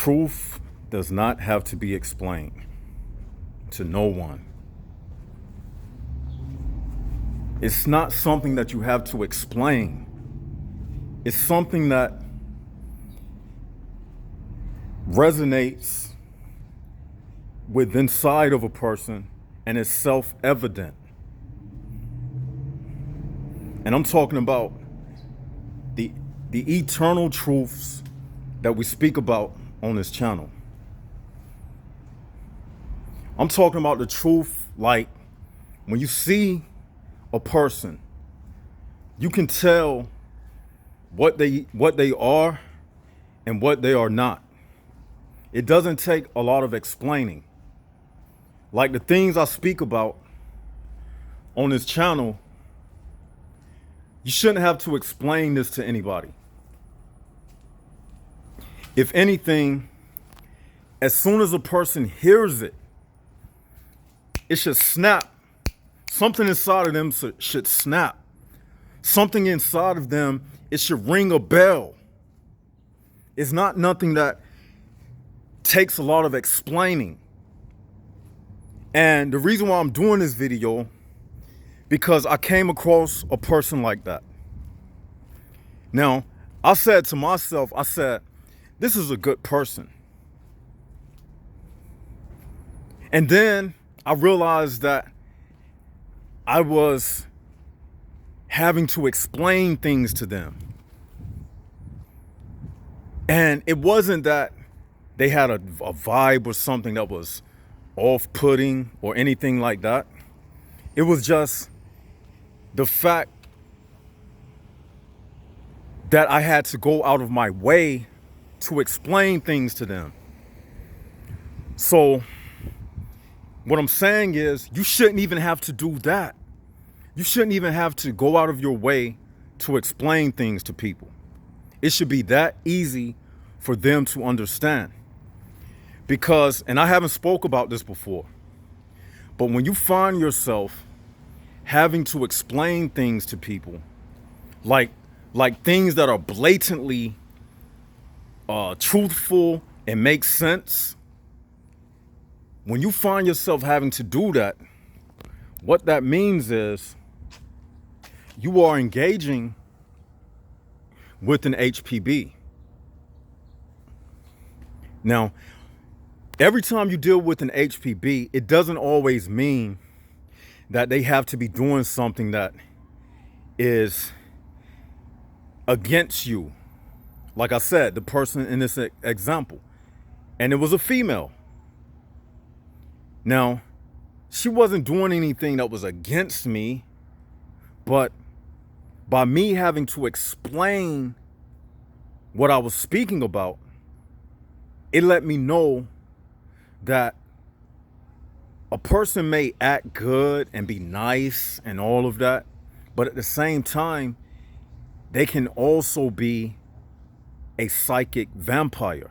Truth does not have to be explained to no one. It's not something that you have to explain. It's something that resonates with inside of a person and is self-evident. And I'm talking about the eternal truths that we speak about on this channel. I'm talking about the truth, like when you see a person, you can tell what they are and what they are not. It doesn't take a lot of explaining. Like the things I speak about on this channel, you shouldn't have to explain this to anybody. If anything, as soon as a person hears it, it should snap. Something inside of them should snap. Something inside of them, it should ring a bell. It's not nothing that takes a lot of explaining. And the reason why I'm doing this video, because I came across a person like that. Now, I said to myself, I said, this is a good person. And then I realized that I was having to explain things to them. And it wasn't that they had a vibe or something that was off-putting or anything like that. It was just the fact that I had to go out of my way to explain things to them. So what I'm saying is, you shouldn't even have to do that. You shouldn't even have to go out of your way to explain things to people. It should be that easy for them to understand. Because, and I haven't spoke about this before, but when you find yourself having to explain things to people, like things that are blatantly truthful and make sense, when you find yourself having to do that, what that means is you are engaging with an HPB. Now, every time you deal with an HPB, it doesn't always mean that they have to be doing something that is against you. Like I said, the person in this example, and it was a female. Now, she wasn't doing anything that was against me, but by me having to explain what I was speaking about, it let me know that a person may act good and be nice and all of that, but at the same time, they can also be a psychic vampire.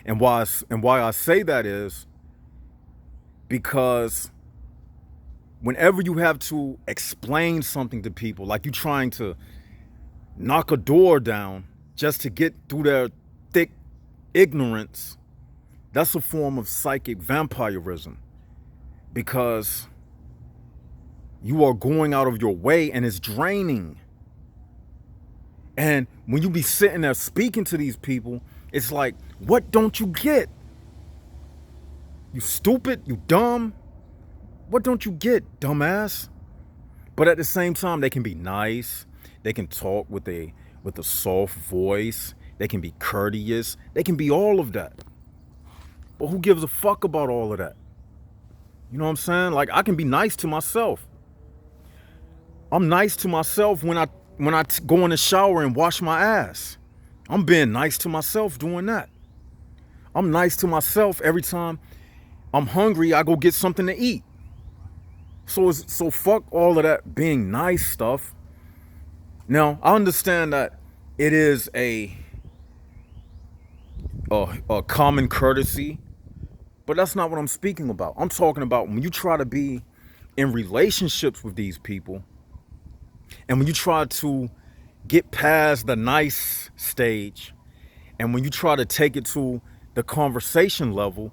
And why I say that is because whenever you have to explain something to people, like you trying to knock a door down just to get through their thick ignorance, that's a form of psychic vampirism, because you are going out of your way and it's draining. And when you be sitting there speaking to these people, it's like, what don't you get? You stupid, you dumb. What don't you get, dumbass? But at the same time, they can be nice. They can talk with a soft voice. They can be courteous. They can be all of that. But who gives a fuck about all of that? You know what I'm saying? Like, I can be nice to myself. I'm nice to myself when I go in the shower and wash my ass. I'm being nice to myself doing that. I'm nice to myself every time I'm hungry, I go get something to eat. So fuck all of that being nice stuff. Now, I understand that it is a common courtesy, but that's not what I'm speaking about. I'm talking about when you try to be in relationships with these people, and when you try to get past the nice stage And when you try to take it to the conversation level,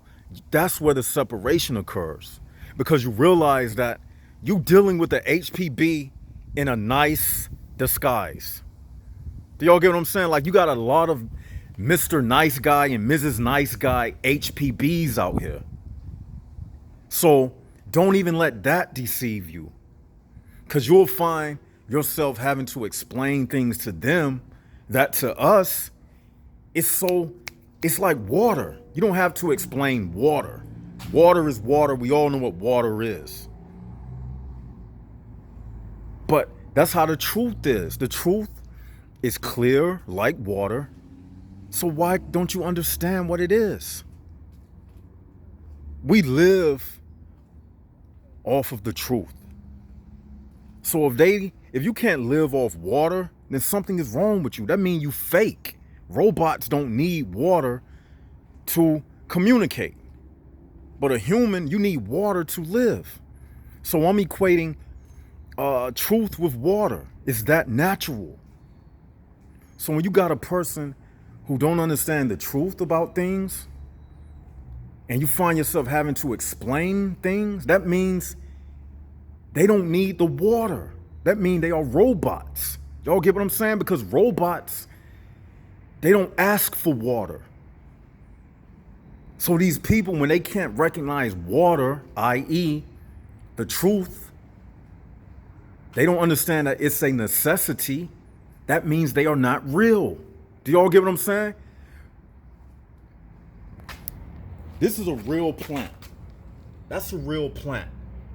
that's where the separation occurs. Because you realize that you dealing with the HPB in a nice disguise. Do y'all get what I'm saying? Like, you got a lot of Mr. Nice Guy and Mrs. Nice Guy HPBs out here. So don't even let that deceive you. Because you'll find yourself having to explain things to them that to us, it's like water. You don't have to explain water. Water is water. We all know what water is. But that's how the truth is. The truth is clear like water. So why don't you understand what it is? We live off of the truth. So if you can't live off water, then something is wrong with you. That means you fake. Robots don't need water to communicate. But a human, you need water to live. So I'm equating truth with water. Is that natural? So when you got a person who don't understand the truth about things, and you find yourself having to explain things, that means they don't need the water. That means they are robots. Y'all get what I'm saying? Because robots, they don't ask for water. So these people, when they can't recognize water, i.e., the truth, they don't understand that it's a necessity. That means they are not real. Do y'all get what I'm saying? This is a real plant. That's a real plant.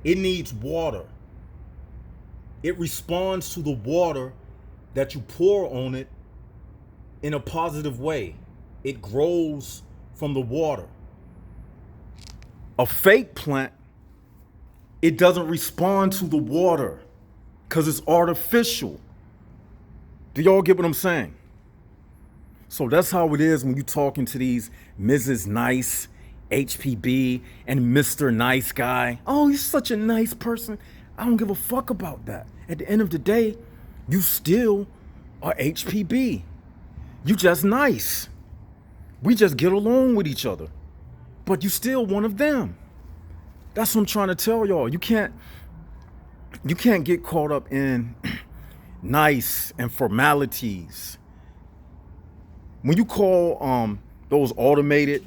It needs water. It responds to the water that you pour on it in a positive way. It grows from the water. A fake plant, it doesn't respond to the water because it's artificial. Do y'all get what I'm saying? So that's how it is when you're talking to these Mrs. Nice, HPB, and Mr. Nice Guy. Oh, he's such a nice person. I don't give a fuck about that. At the end of the day, you still are HPB. You just nice. We just get along with each other. But you still one of them. That's what I'm trying to tell y'all. You can't get caught up in nice and formalities. When you call those automated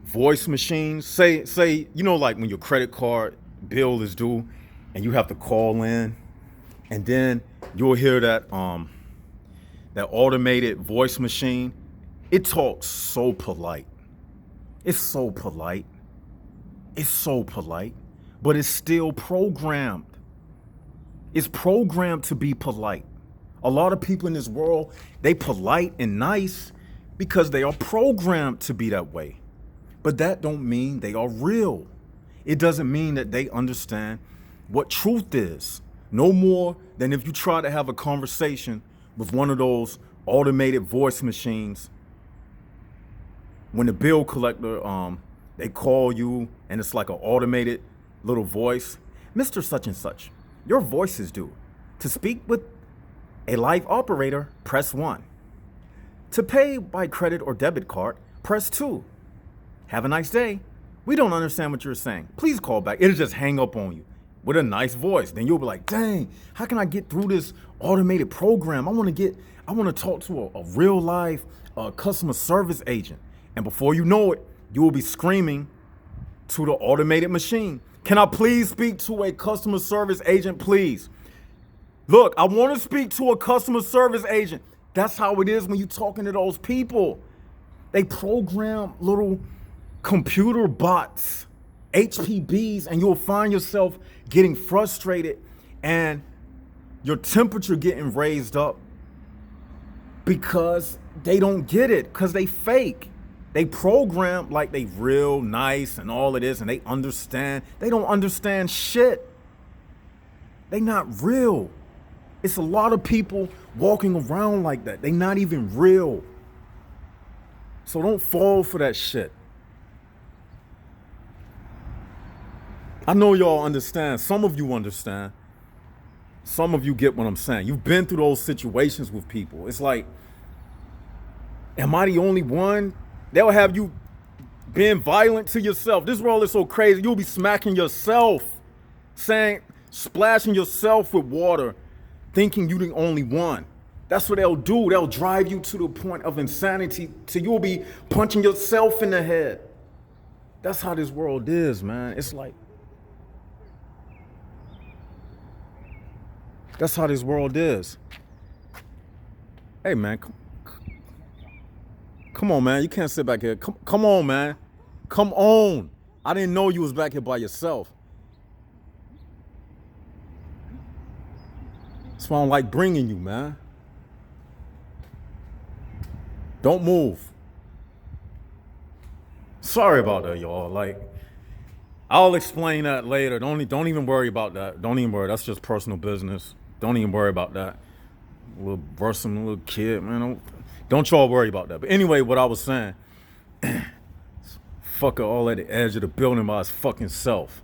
voice machines, say you know, like when your credit card bill is due and you have to call in, and then you'll hear that that automated voice machine. It talks so polite. It's so polite. It's so polite, but it's still programmed. It's programmed to be polite. A lot of people in this world, they polite and nice because they are programmed to be that way. But that don't mean they are real. It doesn't mean that they understand what truth is. No more than if you try to have a conversation with one of those automated voice machines. When the bill collector, they call you and it's like an automated little voice. Mr. Such and Such, your voice is due. To speak with a live operator, press 1. To pay by credit or debit card, press 2. Have a nice day. We don't understand what you're saying. Please call back. It'll just hang up on you with a nice voice. Then you'll be like, dang, how can I get through this automated program? I want to talk to a real live customer service agent. And before you know it, you will be screaming to the automated machine. Can I please speak to a customer service agent, please? Look, I want to speak to a customer service agent. That's how it is when you're talking to those people. They program little computer bots, HPBs, and you'll find yourself getting frustrated and your temperature getting raised up because they don't get it, because they fake. They program like they real nice and all it is, and they understand. They don't understand shit. They not real. It's a lot of people walking around like that. They not even real. So don't fall for that shit. I know y'all understand. Some of you understand. Some of you get what I'm saying. You've been through those situations with people. It's like Am I the only one? They'll have you being violent to yourself. This world is so crazy. You'll be smacking yourself, splashing yourself with water, thinking you the only one. That's what they'll do. They'll drive you to the point of insanity till you'll be punching yourself in the head. That's how this world is, man. It's like, that's how this world is. Hey, man, come on, man. You can't sit back here. Come on, man. Come on. I didn't know you was back here by yourself. That's why I don't like bringing you, man. Don't move. Sorry about that, y'all. Like, I'll explain that later. Don't even worry about that. Don't even worry. That's just personal business. Don't even worry about that. Little bursting little kid, man. Don't y'all worry about that. But anyway, what I was saying, fucker all at the edge of the building by his fucking self.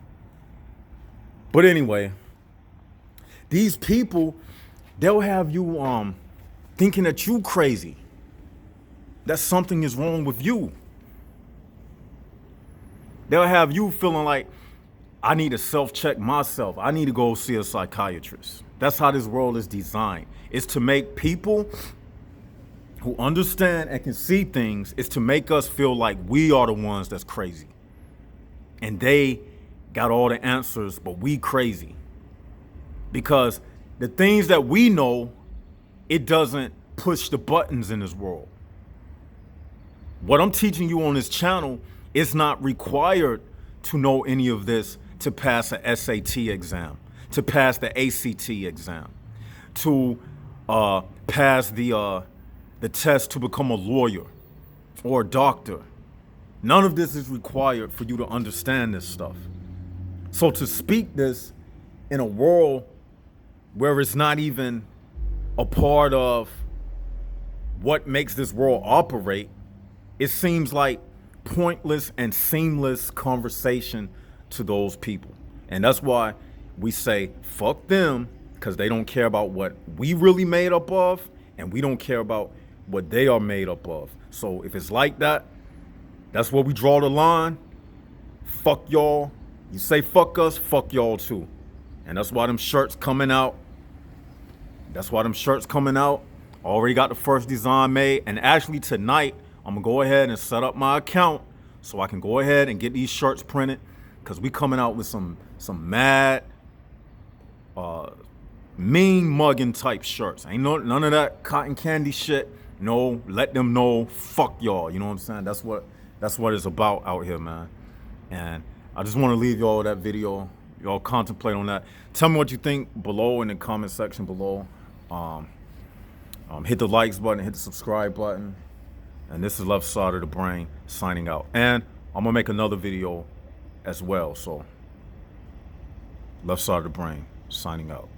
But anyway, these people, they'll have you thinking that you crazy. That something is wrong with you. They'll have you feeling like, I need to self-check myself. I need to go see a psychiatrist. That's how this world is designed. It's to make people who understand and can see things, it's to make us feel like we are the ones that's crazy. And they got all the answers, but we crazy. Because the things that we know, it doesn't push the buttons in this world. What I'm teaching you on this channel is not required to know any of this to pass a SAT exam, to pass the ACT exam, to pass the test to become a lawyer or a doctor. None of this is required for you to understand this stuff. So to speak this in a world where it's not even a part of what makes this world operate, it seems like pointless and seamless conversation to those people. And that's why we say, fuck them, because they don't care about what we really made up of, and we don't care about what they are made up of. So if it's like that, that's where we draw the line. Fuck y'all. You say fuck us, fuck y'all too. And that's why them shirts coming out. Already got the first design made. And actually tonight, I'm gonna go ahead and set up my account so I can go ahead and get these shirts printed, because we coming out with some mad, mean mugging type shirts. Ain't none of that cotton candy shit. No, let them know, fuck y'all. You know what I'm saying? That's what it's about out here, man. And I just want to leave y'all with that video. Y'all contemplate on that. Tell me what you think below in the comment section below. Hit the likes button, hit the subscribe button. And this is Left Side of the Brain signing out. And I'm gonna make another video as well. So Left Side of the Brain signing out.